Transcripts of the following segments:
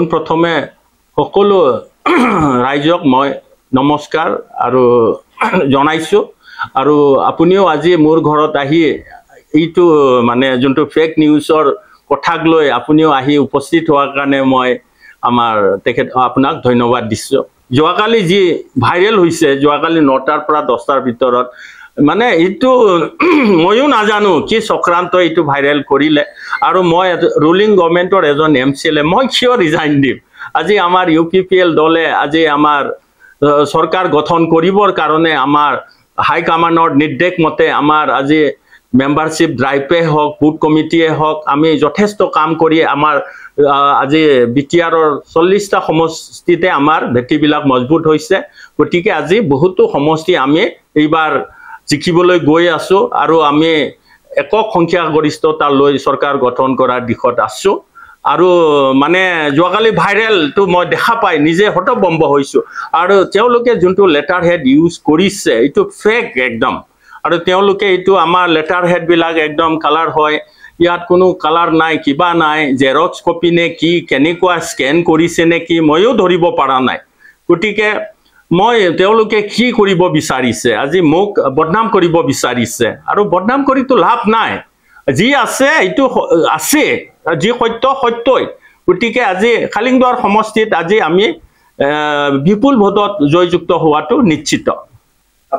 পোনপ্ৰথমে সকলো ৰাইজক মই নমস্কাৰ আৰু জনাইছো আৰু আপুনিও আজি মোৰ ঘৰত আহি এইটো মানে যোনটো ফেক নিউজৰ কথাক লৈ আপুনিও আহি উপস্থিত হোৱাৰ কাৰণে মই আমাৰ আপোনাক ধন্যবাদ দিছো যোৱাকালি যি ভাইৰেল হৈছে যোৱাকালি 9টাৰ পৰা 10টাৰ ভিতৰত মানে এইটো ময়ো নাজানো কি চক্ৰান্ত এইটো ভাইৰেল কৰিলে আৰু মই ৰুলিং গভৰ্নমেন্টৰ এজন এমচিএলএ মই কিয় ৰিজাইন দিম আজি আমাৰ ইউপিপিএল দলে আজি আমাৰ সরকার গঠন করিবর কারণে আমার হাই কমান্ডর নির্দেশ মতে আমার আজি মেম্বারশিপ ড্রাইভে হোক বুথ কমিটিয়ে হোক আমি যথেষ্ট কাম করি আমার আজি বিটিআরর 40টা সমষ্টিতে আমার ভেটিবিলাক মজবুত হয়েছে গতিকে আজি বহুতো সমষ্টি আমি এইবার জিকিবলৈ গৈ আছো আৰু আমি একক সংখ্যাগৰিষ্ঠতা লৈ সৰকাৰ গঠন কৰাৰ দিশত আছো আৰু মানে যোৱাকালি ভাইৰেল তো মই দেখা পাই নিজে হতবম্ব হৈছো আৰু তেওঁলোকে যোনটো লেটাৰ হেড ইউজ কৰিছে এইটো ফেক একদম আৰু তেওঁলোকে এইটো আমাৰ লেটাৰ হেড বিলাক একদম কালাৰ হয় ইয়াত কোনো কালাৰ নাই কিবা নাই জেৰক্স কপি নে কি কেনেকুৱা স্কেন কৰিছে নে কি ময়ো ধৰিব পৰা নাই গতিকে মই তেওঁলোকে কি কৰিব বিচাৰিছে আজি মোক বদনাম কৰিব বিচাৰিছে আৰু বদনাম কৰিতো লাভ নাই যি আছে এইটো আছে যি সত্য সত্যই গতিকে আজি খালিংদুৱাৰ সমষ্টিত আজি আমি বিপুল ভোটত জয়যুক্ত হোৱাটো নিশ্চিত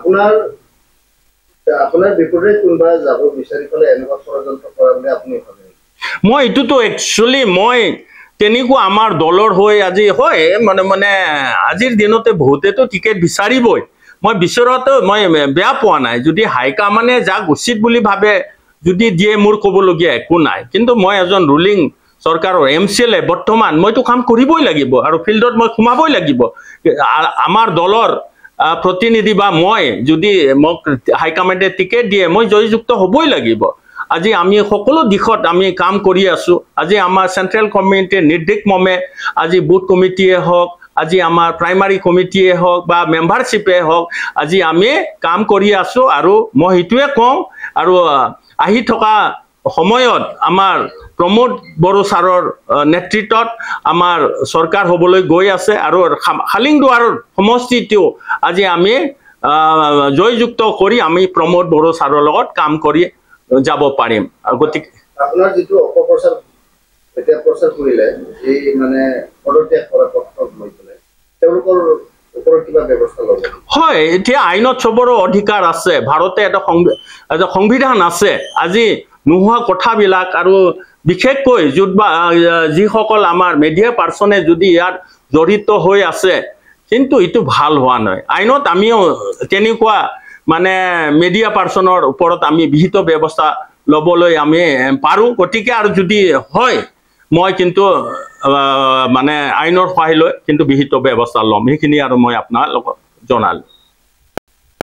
আপোনাৰ বিপৰীতে কোনবা যাব বিচাৰি ফলে এনেকুৱা ষড়যন্ত্ৰ কৰা বুলি আপুনি ভাবে মই এটোতো একচুয়ালি মই তেনেকুৱা আমাৰ দলৰ হৈ আজি হয় মানে আজিৰ দিনতে বহুতেতো টিকেট বিচাৰিবই মই বিচৰাটো মই বেয়া পোৱা নাই যদি হাইকা মানে যাক উচিত বুলি ভাবে যদি দিয়ে মোৰ কবলগীয়া একো নাই কিন্তু মই এজন ৰুলিং সরকারের এমসিএলএ বর্তমান মইতো কাম করিবই লাগিব আর ফিল্ডত মই সোমাবই লাগিব আমার দলর প্রতিনিধি বা মই যদি মোক হাইকমান্ডে টিকেট দিয়ে মই জয়যুক্ত হবই লাগিব আজি আমি সকলো দিশত আমি কাম কৰি আছো আজি আমাৰ সেন্ট্ৰাল কমিটিৰ নিৰ্দেশ মমে আজি বুথ কমিটিয়ে হওক আজি আমাৰ প্ৰাইমাৰী কমিটিয়ে হওক বা মেম্বাৰশিপে হওক আজি আমি কাম কৰি আছো আৰু মই হিতুৱে কওঁ আৰু আহি থকা সময়ত আমাৰ প্ৰমোদ বড়ো সাৰৰ নেতৃত্বত আমাৰ সৰকাৰ হবলৈ গৈ আছে আৰু খালিংদুৱাৰ সমষ্টিটো আজি আমি জয়যুক্ত কৰি আমি প্ৰমোদ বড়ো সাৰৰ লগত কাম কৰি যাব পাৰিম গতিকে আপোনাৰ যেটো অপপ্ৰচাৰ এটা প্ৰচাৰ কৰিলে এই মানে পদত্যাগ কৰা পত্ৰ লৈ পেলাই তেওঁলোকৰ ওপৰত কিবা ব্যৱস্থা ল'ব হয় এতিয়া আইনত সবৰো অধিকাৰ আছে ভাৰতে এটা সংবিধান আছে আজি নোহোৱা কথাবিলাক আৰু বিশেষকৈ যিসকল আমাৰ মিডিয়া পাৰ্সনে যদি ইয়াত জড়িত হৈ আছে কিন্তু ইটো ভাল হোৱা নাই আইনত আমিও তেনেকুৱা মানে মিডিয়া পাৰ্সনৰ ওপৰত আমি বিহিত ব্যৱস্থা লবলৈ আমি পাৰো গতিকে আৰু যদি হয় মই কিন্তু মানে আইনৰ সহায় লৈ কিন্তু বিহিত ব্যৱস্থা লম সেইখিনি আৰু মই আপোনাক জনালো